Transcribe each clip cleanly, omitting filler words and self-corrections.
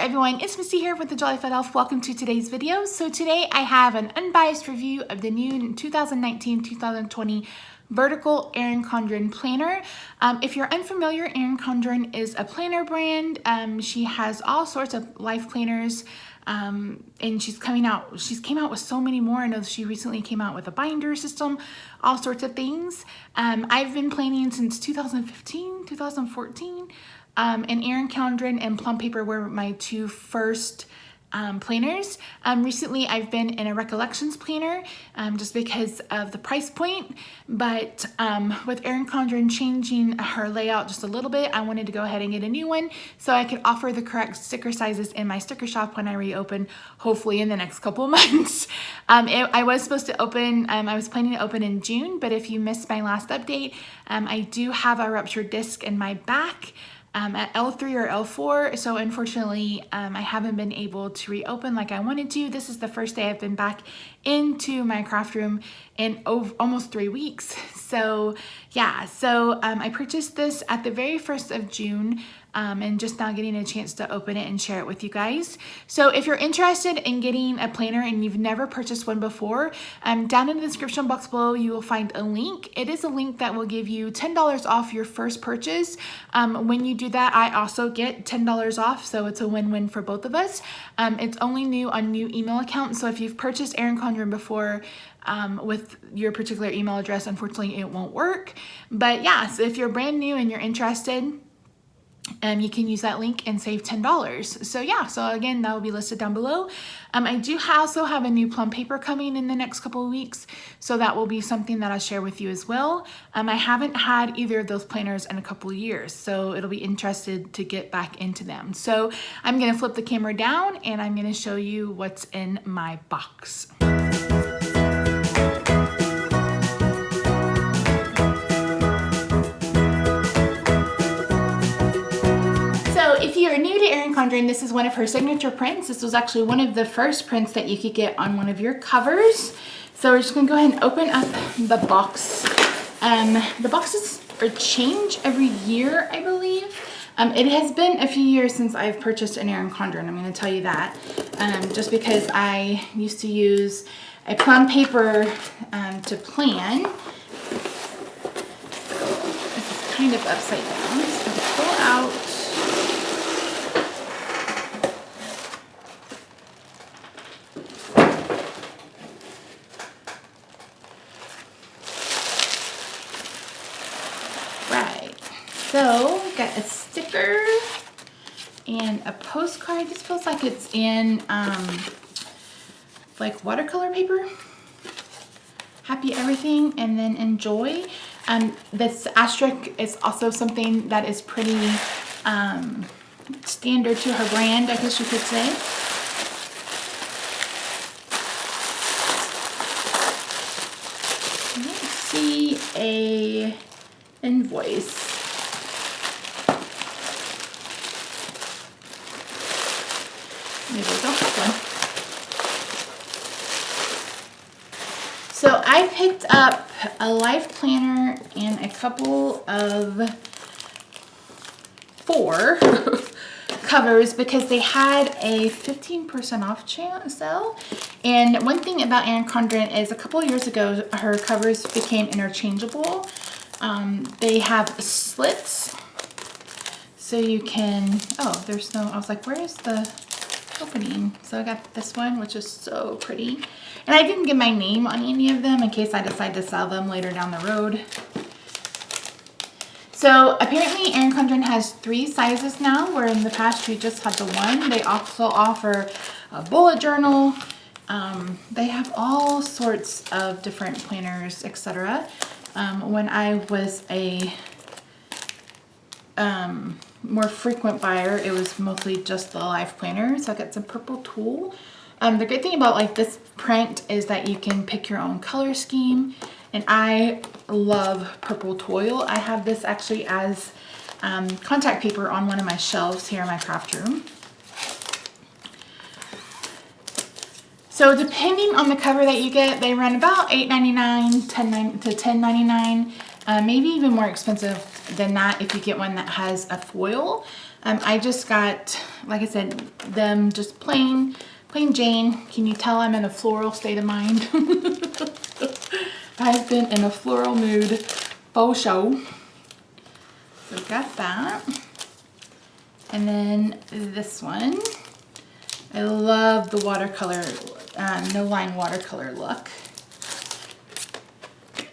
everyone, it's Misty here with the Jolly Fat Elf. Welcome to today's video. So today I have an unbiased review of the new 2019-2020 vertical Erin Condren planner. If you're unfamiliar, Erin Condren is a planner brand. She has all sorts of life planners, and she's came out with so many more. I know she recently came out with a binder system, all sorts of things. I've been planning since 2015, 2014. And Erin Condren and Plum Paper were my two first planners. Recently I've been in a recollections planner just because of the price point, but with Erin Condren changing her layout just a little bit, I wanted to go ahead and get a new one so I could offer the correct sticker sizes in my sticker shop when I reopen, hopefully in the next couple of months. I was supposed to open, I was planning to open in June, but if you missed my last update, I do have a ruptured disc in my back at L3 or L4, so unfortunately I haven't been able to reopen like I wanted to. This is the first day I've been back into my craft room in almost 3 weeks. So yeah, I purchased this at the very 1st of June and just now getting a chance to open it and share it with you guys. So if you're interested in getting a planner and you've never purchased one before, down in the description box below you will find a link. It is a link that will give you $10 off your first purchase. When you do that, I also get $10 off, so it's a win-win for both of us. It's only new on new email accounts, so if you've purchased Erin Condren before with your particular email address, unfortunately it won't work. But yeah, so if you're brand new and you're interested, you can use that link and save $10. So yeah, so again, that will be listed down below. I do also have a new Plum Paper coming in the next couple of weeks, so that will be something that I'll share with you as well. I haven't had either of those planners in a couple of years, so it'll be interested to get back into them. So I'm gonna flip the camera down and I'm gonna show you what's in my box. If you are new to Erin Condren, this is one of her signature prints. This was actually one of the first prints that you could get on one of your covers. So we're just gonna go ahead and open up the box. The boxes are changed every year, I believe. It has been a few years since I've purchased an Erin Condren, I'm gonna tell you that. Just because I used to use a Plum Paper to plan. This is kind of upside down, so I'm gonna pull out. So, got a sticker and a postcard. This feels like it's in like watercolor paper. Happy everything, and then enjoy. This asterisk is also something that is pretty standard to her brand, I guess you could say. Let's see a invoice. Maybe we don't have one. So I picked up a life planner and a couple of 4 covers because they had a 15% off sale. And one thing about Erin Condren is a couple years ago her covers became interchangeable. They have slits, so you can, oh, there's no, I was like, where is the opening? So I got this one, which is so pretty. And I didn't get my name on any of them in case I decide to sell them later down the road. So apparently Erin Condren has 3 sizes now, where in the past you just had the one. They also offer a bullet journal. They have all sorts of different planners, etc. When I was a more frequent buyer, it was mostly just the life planner. So I got some purple tulle. The great thing about like this print is that you can pick your own color scheme, and I love purple tulle. I have this actually as contact paper on one of my shelves here in my craft room. So depending on the cover that you get, they run about $8.99 to $10.99. Maybe even more expensive than that if you get one that has a foil. I just got, like I said, them just plain Jane. Can you tell I'm in a floral state of mind? I've been in a floral mood, faux show. So got that. And then this one. I love the watercolor, no line watercolor look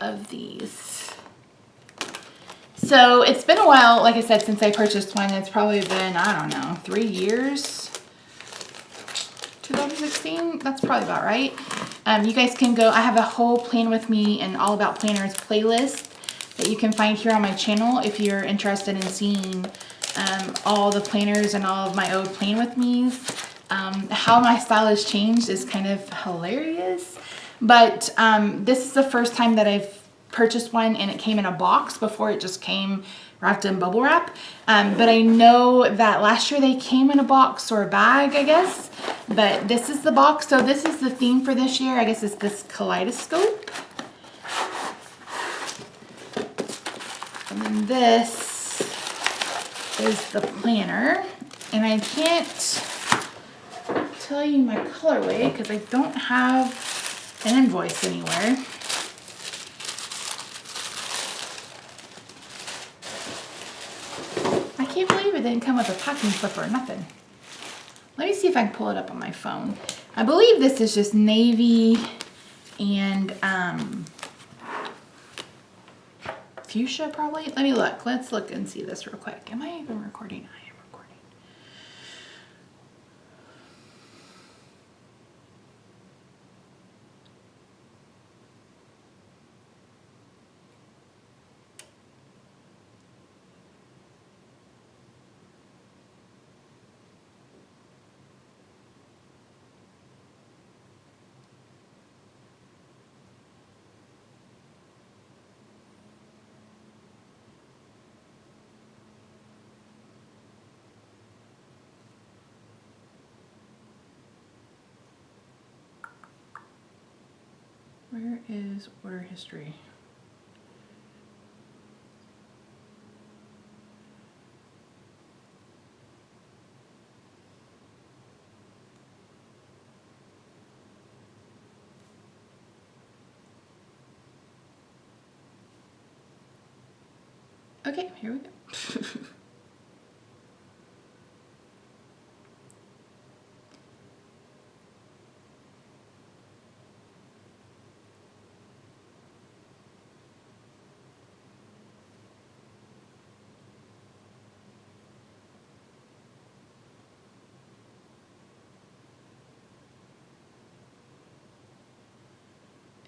of these. So it's been a while, like I said, since I purchased one. It's probably been, I don't know, 3 years. 2016, that's probably about right. You guys can go, I have a whole Plan With Me and All About Planners playlist that you can find here on my channel if you're interested in seeing all the planners and all of my old Plan With Me's. How my style has changed is kind of hilarious, but this is the first time that I've purchased one and it came in a box. Before it just came wrapped in bubble wrap, but I know that last year they came in a box or a bag, I guess, but this is the box. So this is the theme for this year, I guess, is this kaleidoscope. And then this is the planner, and I can't tell you my colorway because I don't have an invoice anywhere. I can't believe it didn't come with a packing slip or nothing. Let me see if I can pull it up on my phone. I believe this is just navy and fuchsia probably. Let me look. Let's look and see this real quick. Am I even recording? I am recording. Where is order history? Okay, here we go.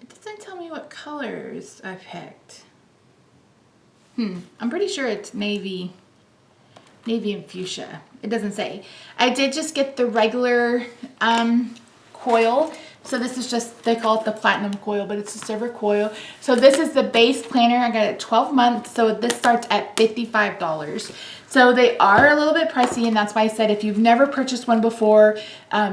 It doesn't tell me what colors I picked. I'm pretty sure it's navy and fuchsia. It doesn't say. I did just get the regular coil. So this is just, they call it the platinum coil, but it's a silver coil. So this is the base planner. I got it 12 months. So this starts at $55. So they are a little bit pricey, and that's why I said if you've never purchased one before,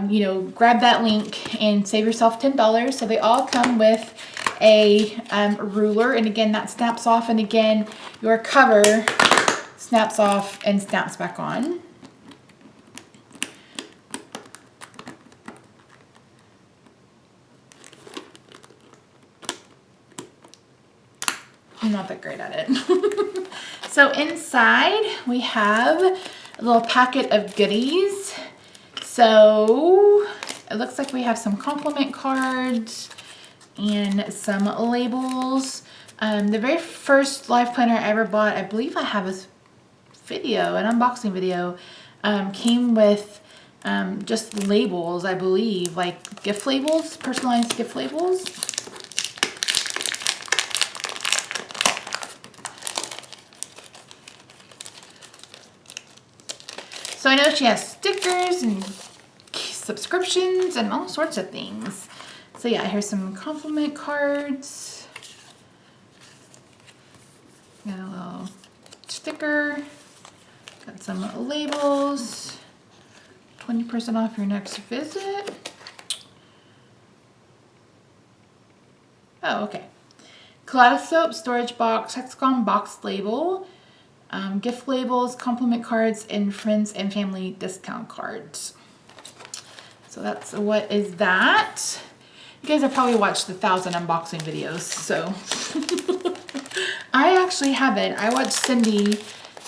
you know, grab that link and save yourself $10. So they all come with a ruler, and again, that snaps off, and again, your cover snaps off and snaps back on. I'm not that great at it. So inside we have a little packet of goodies. So it looks like we have some compliment cards and some labels. The very first life planner I ever bought, I believe I have a video, an unboxing video, came with just labels, I believe, like gift labels, personalized gift labels. So I know she has stickers and subscriptions and all sorts of things. So yeah, here's some compliment cards. Got a little sticker. Got some labels. 20% off your next visit. Oh, okay. Kaleidoscope, storage box, hexagon box label. gift labels, compliment cards, and friends and family discount cards. So that's what is that. You guys have probably watched the 1,000 unboxing videos, so. I actually haven't. I watched Cindy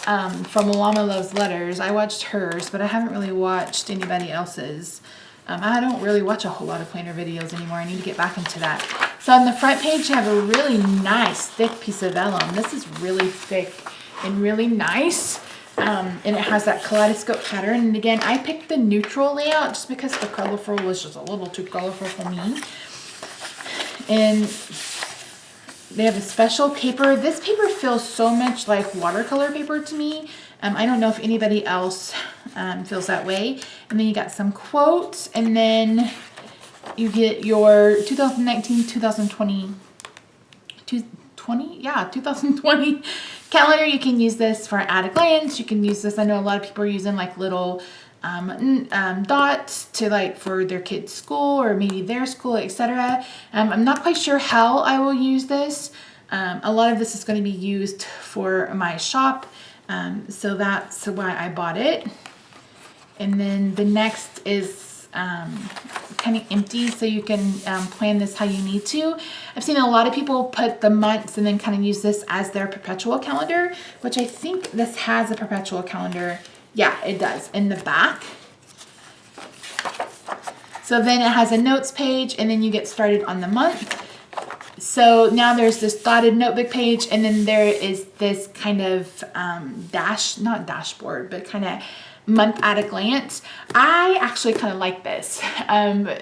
from Llama Loves Letters. I watched hers, but I haven't really watched anybody else's. I don't really watch a whole lot of planner videos anymore. I need to get back into that. So on the front page, you have a really nice thick piece of vellum. This is really thick and really nice. And it has that kaleidoscope pattern. And again, I picked the neutral layout just because the colorful was just a little too colorful for me. And they have a special paper. This paper feels so much like watercolor paper to me. I don't know if anybody else feels that way. And then you got some quotes, and then you get your 2019-2020 calendar. You can use this for at a glance. You can use this. I know a lot of people are using like little dots to like for their kids' school or maybe their school, etc. I'm not quite sure how I will use this. A lot of this is going to be used for my shop, so that's why I bought it. And then the next is kind of empty, so you can plan this how you need to. I've seen a lot of people put the months and then kind of use this as their perpetual calendar, which I think this has a perpetual calendar. Yeah, it does, in the back. So then it has a notes page, and then you get started on the month. So now there's this dotted notebook page, and then there is this kind of not dashboard, but kind of month at a glance. I actually kind of like this.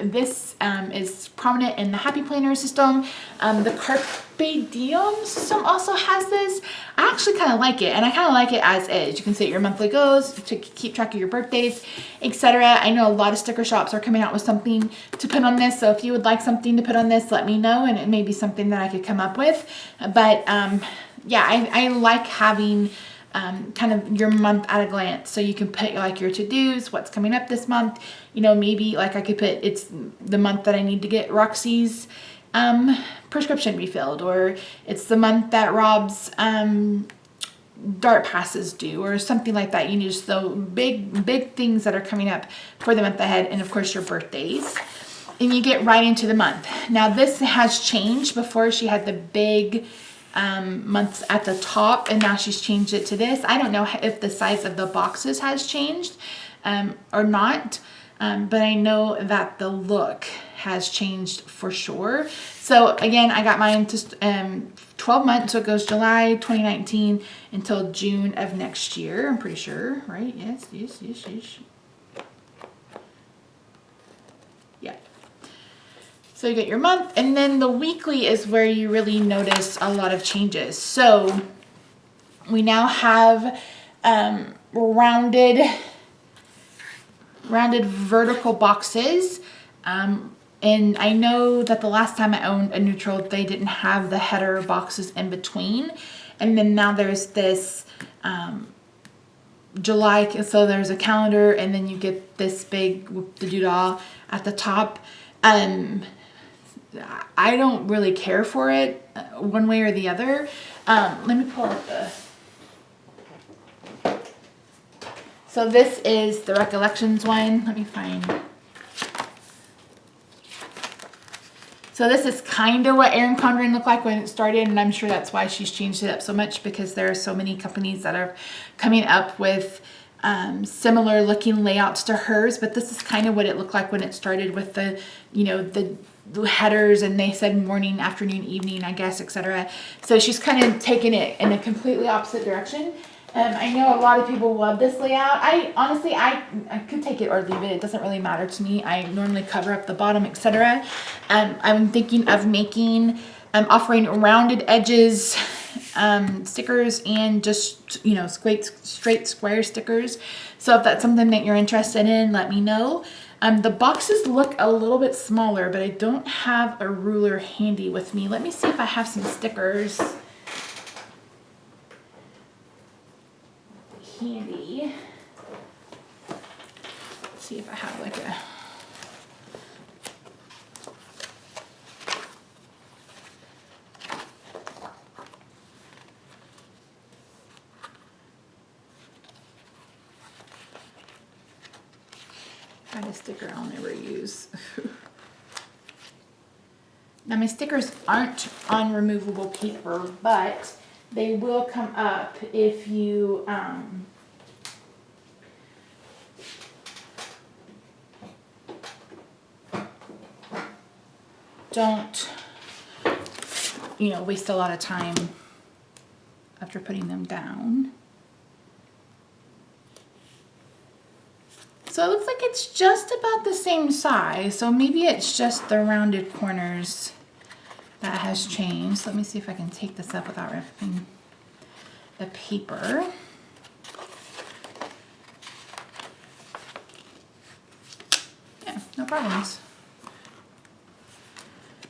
This is prominent in the Happy Planner system. The Carpe Diem system also has this. I actually kind of like it, and I kind of like it as is. You can set your monthly goals to keep track of your birthdays, etc. I know a lot of sticker shops are coming out with something to put on this, so if you would like something to put on this, let me know, and it may be something that I could come up with. But yeah, I like having kind of your month at a glance, so you can put like your to-dos, what's coming up this month. You know, maybe like I could put it's the month that I need to get Roxy's prescription refilled, or it's the month that Rob's dart passes due, or something like that. You need just those big things that are coming up for the month ahead, and of course your birthdays, and you get right into the month. Now this has changed. Before she had the big months at the top, and now she's changed it to this. I don't know if the size of the boxes has changed or not, but I know that the look has changed for sure. So again, I got mine to 12 months, so it goes July 2019 until June of next year, I'm pretty sure, right? Yes. Yeah. So you get your month, and then the weekly is where you really notice a lot of changes. So we now have rounded vertical boxes. And I know that the last time I owned a neutral, they didn't have the header boxes in between. And then now there's this July, so there's a calendar, and then you get this big whoop-de-doo-dah at the top. I don't really care for it one way or the other. Let me pull up so this is the Recollections one. Let me find. So this is kind of what Erin Condren looked like when it started, and I'm sure that's why she's changed it up so much, because there are so many companies that are coming up with similar looking layouts to hers. But this is kind of what it looked like when it started, with the, you know, the headers, and they said morning, afternoon, evening, I guess, etc. So she's kind of taken it in a completely opposite direction. I know a lot of people love this layout. I honestly, I could take it or leave it. It doesn't really matter to me. I normally cover up the bottom, etc. I'm thinking of making, offering rounded edges stickers, and just, you know, straight square stickers. So if that's something that you're interested in, let me know. The boxes look a little bit smaller, but I don't have a ruler handy with me. Let me see if I have some stickers handy. Let's see if I have like a... a sticker I'll never use. Now my stickers aren't on removable paper, but they will come up if you don't, you know, waste a lot of time after putting them down. So it looks like it's just about the same size. So maybe it's just the rounded corners that has changed. Let me see if I can take this up without ripping the paper. Yeah, no problems.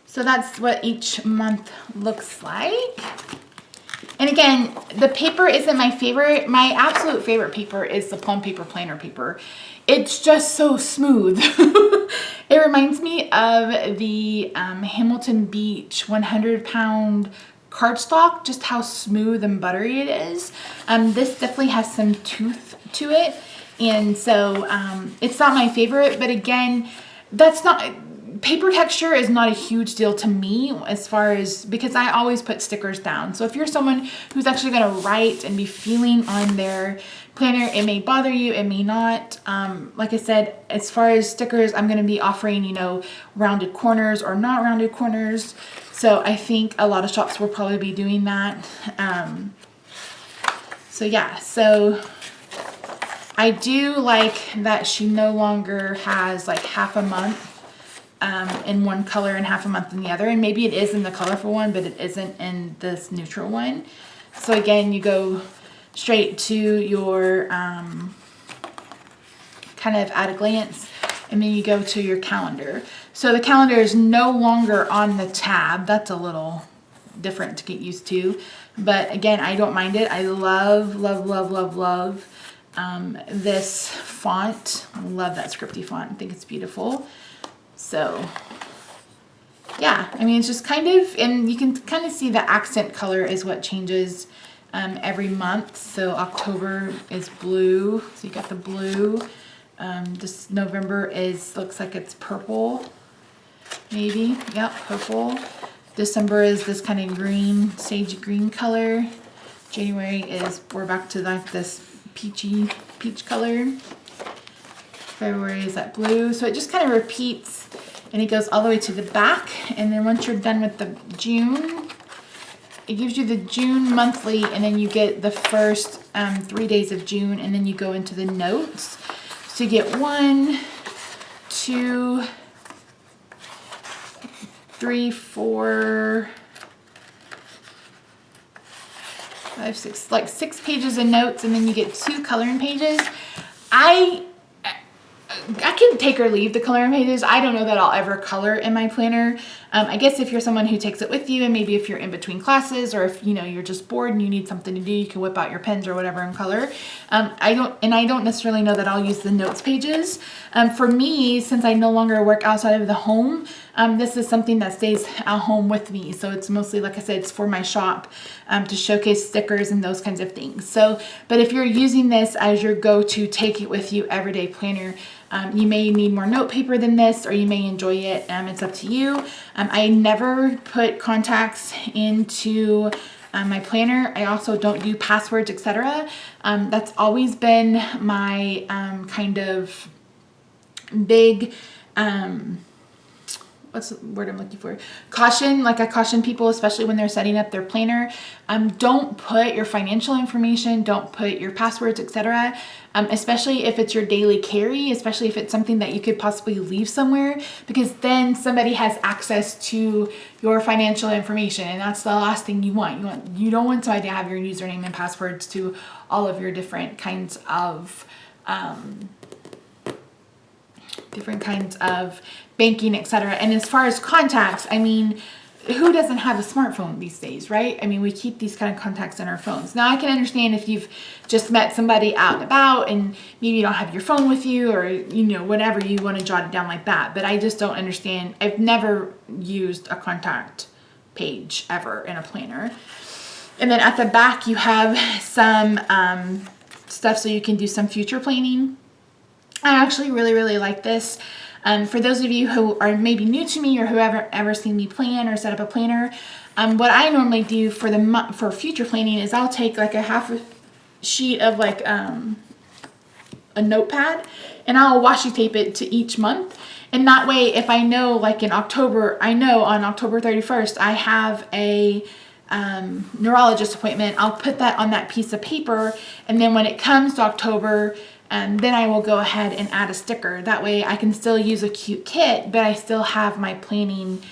So that's what each month looks like. And again, the paper isn't my favorite. My absolute favorite paper is the Plum Paper Planner paper. It's just so smooth. It reminds me of the Hamilton Beach 100-pound cardstock, just how smooth and buttery it is. This definitely has some tooth to it. And so it's not my favorite, but again, that's not... Paper texture is not a huge deal to me as far as, because I always put stickers down. So if you're someone who's actually going to write and be feeling on their planner, it may bother you, it may not. Like I said, as far as stickers, I'm going to be offering, you know, rounded corners or not rounded corners. So I think a lot of shops will probably be doing that. So yeah, so I do like that she no longer has like half a month in one color and half a month in the other. And maybe it is in the colorful one, but it isn't in this neutral one. So again, you go straight to your kind of at a glance, and then you go to your calendar. So the calendar is no longer on the tab. That's a little different to get used to. But again, I don't mind it. I love, love, love, love, love this font. I love that scripty font. I think it's beautiful. So yeah, I mean, it's just kind of, and you can kind of see the accent color is what changes every month. So October is blue, so you got the blue. This November looks like it's purple, maybe, yep, purple. December is this kind of green, sage green color. January is, we're back to like this peach color. February is that blue. So it just kind of repeats, and it goes all the way to the back. And then once you're done with the June, it gives you the June monthly, and then you get the first 3 days of June, and then you go into the notes. So you get 1, 2, 3, 4, 5, 6, like 6 pages of notes, and then you get 2 coloring pages. I can take or leave the coloring pages. I don't know that I'll ever color in my planner. I guess if you're someone who takes it with you, and maybe if you're in between classes, or if you know you're just bored and you need something to do, you can whip out your pens or whatever and color. I don't necessarily know that I'll use the notes pages. For me, since I no longer work outside of the home, this is something that stays at home with me. So it's mostly, like I said, it's for my shop to showcase stickers and those kinds of things. So, but if you're using this as your go-to take it with you everyday planner, you may need more note paper than this, or you may enjoy it. It's up to you. I never put contacts into my planner. I also don't do passwords, etc. That's always been my kind of big what's the word I'm looking for? Caution. Like I caution people, especially when they're setting up their planner. Don't put your financial information, don't put your passwords, etc. Especially if it's your daily carry, especially if it's something that you could possibly leave somewhere, because then somebody has access to your financial information, and that's the last thing you want. You don't want somebody to have your username and passwords to all of your different kinds of banking, etc. And as far as contacts, I mean, who doesn't have a smartphone these days, right? I mean, we keep these kind of contacts in our phones. Now, I can understand if you've just met somebody out and about and maybe you don't have your phone with you, or, you know, whatever, you want to jot it down like that. But I just don't understand. I've never used a contact page ever in a planner. And then at the back, you have some stuff so you can do some future planning. I actually really like this. For those of you who are maybe new to me or who ever seen me plan or set up a planner, what I normally do for future planning is I'll take like a half a sheet of like a notepad, and I'll washi tape it to each month. And that way, if I know like in October, I know on October 31st, I have a neurologist appointment, I'll put that on that piece of paper. And then when it comes to October, then I will go ahead and add a sticker. That way I can still use a cute kit, but I still have my planning,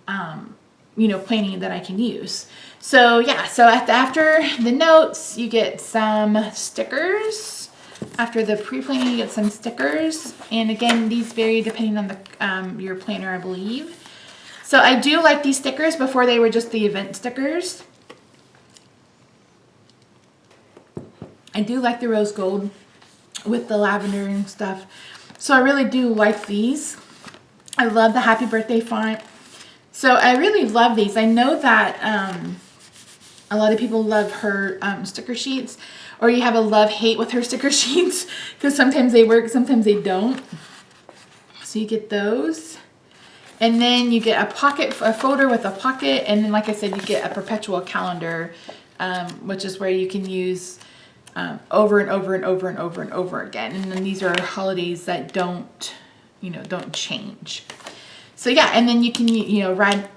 planning that I can use. So yeah, so after the notes, you get some stickers. After the pre-planning, you get some stickers. And again, these vary depending on the your planner, I believe. So I do like these stickers. Before they were just the event stickers. I do like the rose gold with the lavender and stuff. So I really do like these. I love the happy birthday font. So I really love these. I know that a lot of people love her sticker sheets, or you have a love-hate with her sticker sheets, because sometimes they work, sometimes they don't. So you get those. And then you get a folder with a pocket, and then like I said, you get a perpetual calendar, which is where you can use over and over and over and over and over again. And then these are holidays that don't change. So yeah, and then you can, write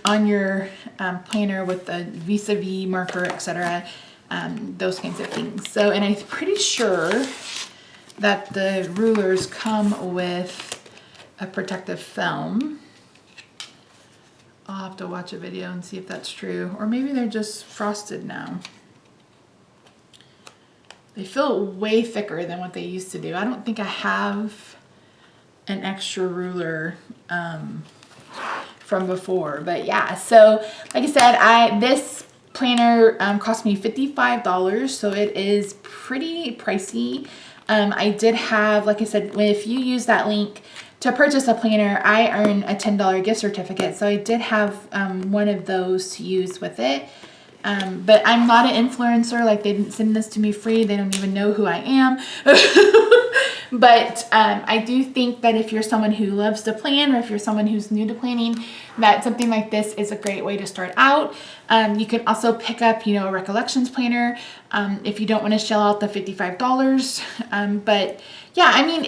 on your planner with a vis-a-vis marker, etc. Those kinds of things. So, and I'm pretty sure that the rulers come with a protective film. I'll have to watch a video and see if that's true. Or maybe they're just frosted now. They feel way thicker than what they used to do. I don't think I have an extra ruler from before, but yeah. So like I said, this planner cost me $55, so it is pretty pricey. I did have, like I said, if you use that link to purchase a planner, I earn a $10 gift certificate. So I did have one of those to use with it. But I'm not an influencer. Like, they didn't send this to me free. They don't even know who I am. But I do think that if you're someone who loves to plan, or if you're someone who's new to planning, that something like this is a great way to start out. You can also pick up, a recollections planner if you don't want to shell out the $55. But yeah, I mean,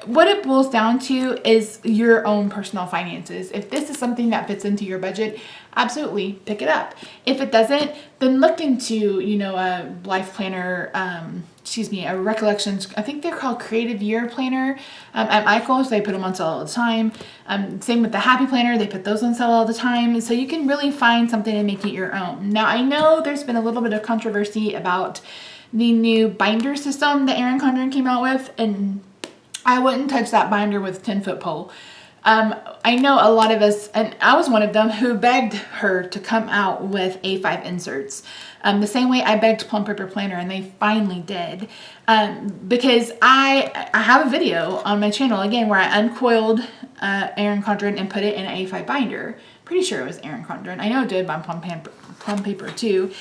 what it boils down to is your own personal finances. If this is something that fits into your budget, absolutely pick it up. If it doesn't, then look into, a life planner, a recollections. I think they're called creative year planner. At Michael's, they put them on sale all the time. Same with the happy planner. They put those on sale all the time. So you can really find something and make it your own. Now, I know there's been a little bit of controversy about the new binder system that Erin Condren came out with, and I wouldn't touch that binder with 10-foot pole. I know a lot of us, and I was one of them, who begged her to come out with A5 inserts. The same way I begged Plum Paper Planner, and they finally did. Because I have a video on my channel, again, where I uncoiled Erin Condren and put it in an A5 binder. Pretty sure it was Erin Condren. I know it did by Plum Paper too.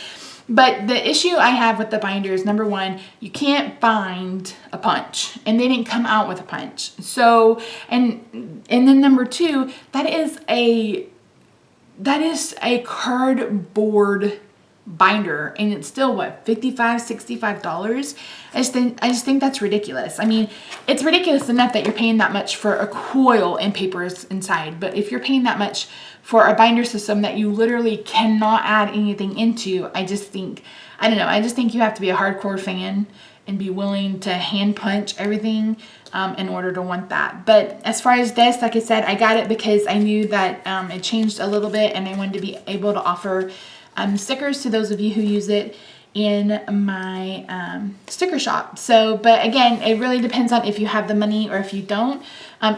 But the issue I have with the binder is, number one, you can't find a punch, and they didn't come out with a punch. So, and then number two, that is a cardboard binder, and it's still what, $55, $65? I just think that's ridiculous. I mean, it's ridiculous enough that you're paying that much for a coil and papers inside, but if you're paying that much for a binder system that you literally cannot add anything into, I just think you have to be a hardcore fan and be willing to hand punch everything in order to want that. But as far as this, like I said, I got it because I knew that it changed a little bit, and I wanted to be able to offer stickers to those of you who use it in my sticker shop. So, but again, it really depends on if you have the money or if you don't.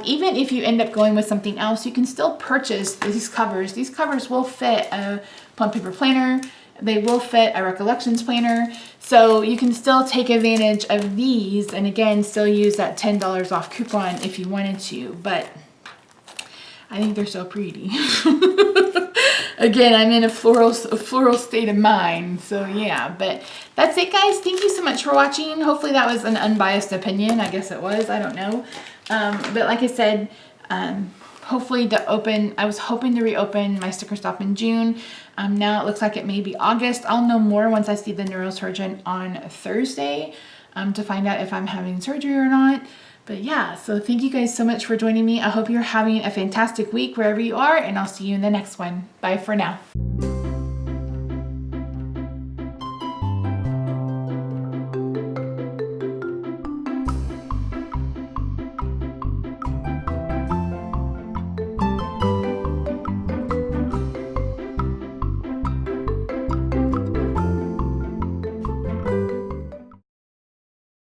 Even if you end up going with something else, you can still purchase these covers. These covers will fit a Plum Paper Planner. They will fit a recollections planner. So you can still take advantage of these, and again, still use that $10 off coupon if you wanted to. But I think they're so pretty. again, I'm in a floral state of mind. So yeah, but that's it, guys. Thank you so much for watching. Hopefully that was an unbiased opinion. I guess it was. I don't know. But like I said, hopefully I was hoping to reopen my sticker stop in June. Now it looks like it may be August. I'll know more once I see the neurosurgeon on Thursday to find out if I'm having surgery or not. But yeah, so thank you guys so much for joining me. I hope you're having a fantastic week wherever you are, and I'll see you in the next one. Bye for now.